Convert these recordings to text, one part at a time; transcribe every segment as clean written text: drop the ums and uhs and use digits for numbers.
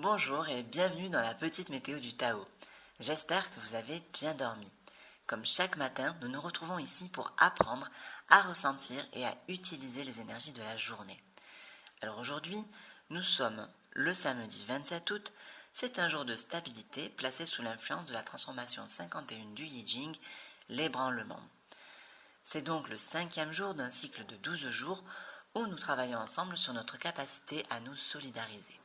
Bonjour et bienvenue dans la petite météo du Tao. J'espère que vous avez bien dormi. Comme chaque matin, nous nous retrouvons ici pour apprendre à ressentir et à utiliser les énergies de la journée. Alors aujourd'hui, nous sommes le samedi 27 août. C'est un jour de stabilité placé sous l'influence de la transformation 51 du Yi Jing, l'ébranlement. C'est donc le 5e jour d'un cycle de 12 jours où nous travaillons ensemble sur notre capacité à nous solidariser.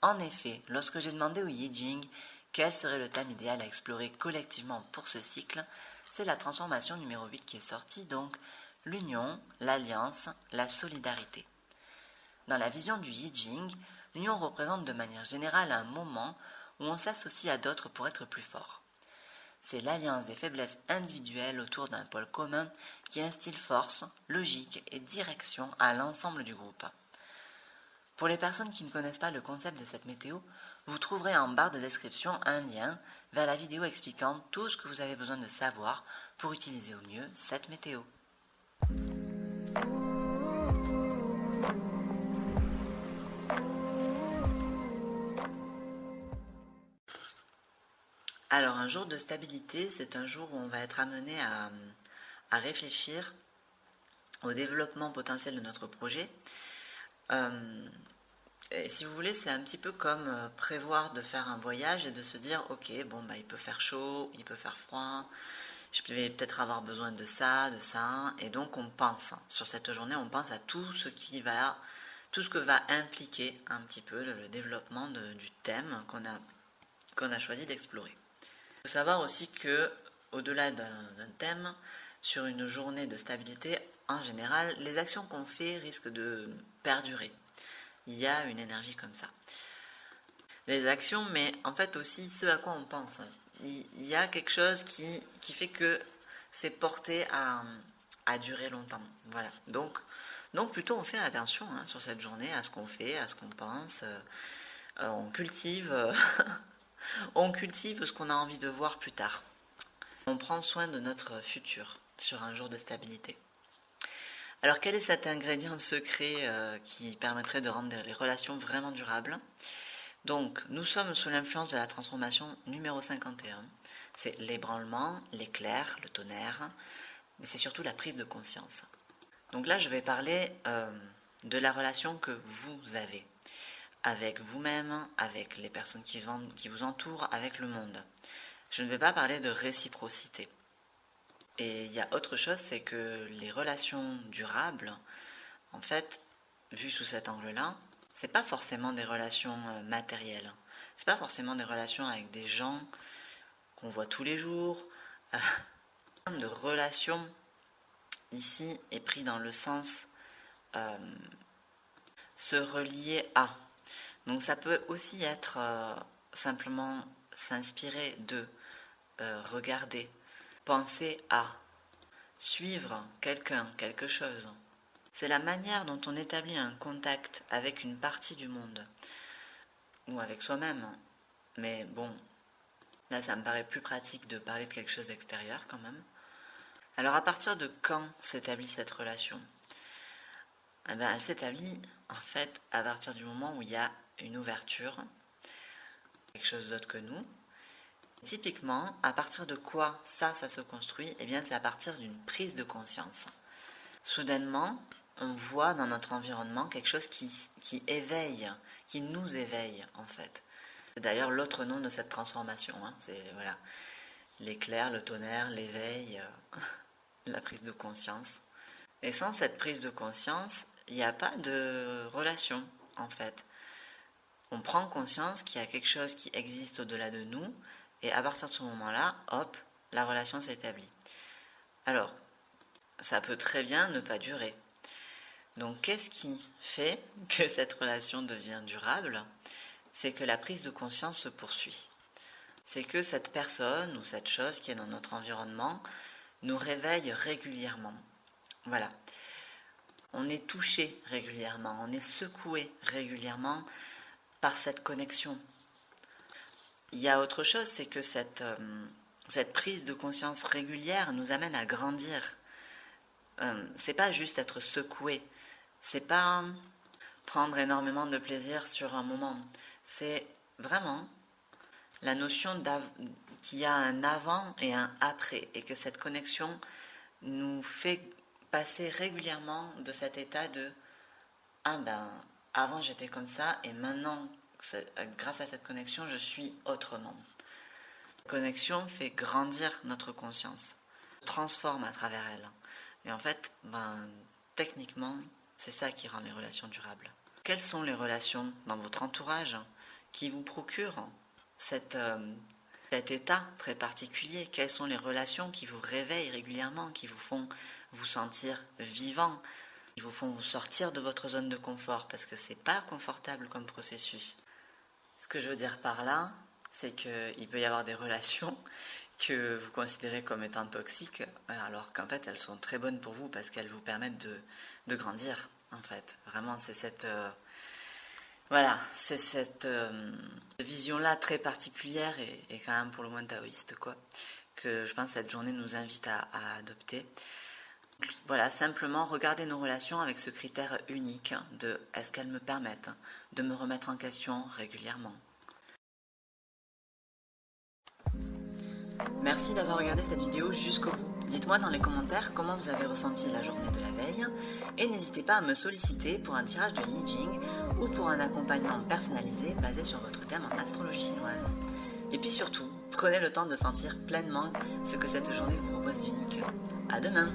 En effet, lorsque j'ai demandé au Yi Jing quel serait le thème idéal à explorer collectivement pour ce cycle, c'est la transformation numéro 8 qui est sortie, donc l'union, l'alliance, la solidarité. Dans la vision du Yi Jing, l'union représente de manière générale un moment où on s'associe à d'autres pour être plus fort. C'est l'alliance des faiblesses individuelles autour d'un pôle commun qui instille force, logique et direction à l'ensemble du groupe. Pour les personnes qui ne connaissent pas le concept de cette météo, vous trouverez en barre de description un lien vers la vidéo expliquant tout ce que vous avez besoin de savoir pour utiliser au mieux cette météo. Alors un jour de stabilité, c'est un jour où on va être amené à réfléchir au développement potentiel de notre projet. Et si vous voulez, c'est un petit peu comme prévoir de faire un voyage et de se dire, ok, bon, il peut faire chaud, il peut faire froid, je vais peut-être avoir besoin de ça, et donc on pense, sur cette journée, on pense à tout ce que va impliquer un petit peu le développement du thème qu'on a choisi d'explorer. Il faut savoir aussi que, au-delà d'un thème, sur une journée de stabilité, en général, les actions qu'on fait risquent de perdurer. Il y a une énergie comme ça. Les actions, mais en fait aussi ce à quoi on pense. Il y a quelque chose qui fait que c'est porté à durer longtemps. Voilà. Donc plutôt on fait attention sur cette journée à ce qu'on fait, à ce qu'on pense. On cultive, on cultive ce qu'on a envie de voir plus tard. On prend soin de notre futur sur un jour de stabilité. Alors quel est cet ingrédient secret qui permettrait de rendre les relations vraiment durables ? Donc nous sommes sous l'influence de la transformation numéro 51. C'est l'ébranlement, l'éclair, le tonnerre, mais c'est surtout la prise de conscience. Donc là je vais parler de la relation que vous avez avec vous-même, avec les personnes qui vous entourent, avec le monde. Je ne vais pas parler de réciprocité. Et il y a autre chose, c'est que les relations durables, en fait, vues sous cet angle-là, c'est pas forcément des relations matérielles. C'est pas forcément des relations avec des gens qu'on voit tous les jours. Le terme de relation ici est pris dans le sens se relier à. Donc ça peut aussi être simplement s'inspirer de, regarder, penser à, suivre quelqu'un, quelque chose. C'est la manière dont on établit un contact avec une partie du monde, ou avec soi-même. Mais bon, là ça me paraît plus pratique de parler de quelque chose d'extérieur quand même. Alors à partir de quand s'établit cette relation ? Elle s'établit en fait à partir du moment où il y a une ouverture, quelque chose d'autre que nous. Typiquement, à partir de quoi ça se construit ? Eh bien c'est à partir d'une prise de conscience. Soudainement, on voit dans notre environnement quelque chose qui éveille, qui nous éveille en fait. C'est d'ailleurs l'autre nom de cette transformation. C'est voilà, l'éclair, le tonnerre, l'éveil, la prise de conscience. Et sans cette prise de conscience, il n'y a pas de relation en fait. On prend conscience qu'il y a quelque chose qui existe au-delà de nous et à partir de ce moment-là, hop, la relation s'établit. Alors, ça peut très bien ne pas durer. Donc qu'est-ce qui fait que cette relation devient durable ? C'est que la prise de conscience se poursuit. C'est que cette personne ou cette chose qui est dans notre environnement nous réveille régulièrement. Voilà. On est touché régulièrement, on est secoué régulièrement par cette connexion. Il y a autre chose, c'est que cette prise de conscience régulière nous amène à grandir. C'est pas juste être secoué, c'est pas prendre énormément de plaisir sur un moment, c'est vraiment la notion qu'il y a un avant et un après, et que cette connexion nous fait passer régulièrement de cet état de « Ah ben, avant j'étais comme ça, et maintenant, grâce à cette connexion, je suis autrement ». La connexion fait grandir notre conscience, transforme à travers elle. Et en fait, techniquement, c'est ça qui rend les relations durables. Quelles sont les relations dans votre entourage qui vous procurent cet état très particulier? Quelles sont les relations qui vous réveillent régulièrement, qui vous font vous sentir vivant, qui vous font vous sortir de votre zone de confort? Parce que c'est pas confortable comme processus. Ce que je veux dire par là, c'est qu'il peut y avoir des relations que vous considérez comme étant toxiques, alors qu'en fait elles sont très bonnes pour vous parce qu'elles vous permettent de grandir, en fait. Vraiment, c'est cette vision-là très particulière et quand même pour le moins taoïste, quoi, que je pense que cette journée nous invite à adopter. Voilà, simplement regarder nos relations avec ce critère unique de est-ce qu'elles me permettent de me remettre en question régulièrement. Merci d'avoir regardé cette vidéo jusqu'au bout. Dites-moi dans les commentaires comment vous avez ressenti la journée de la veille et n'hésitez pas à me solliciter pour un tirage de Yi Jing ou pour un accompagnement personnalisé basé sur votre thème en astrologie chinoise. Et puis surtout, prenez le temps de sentir pleinement ce que cette journée vous propose d'unique. À demain!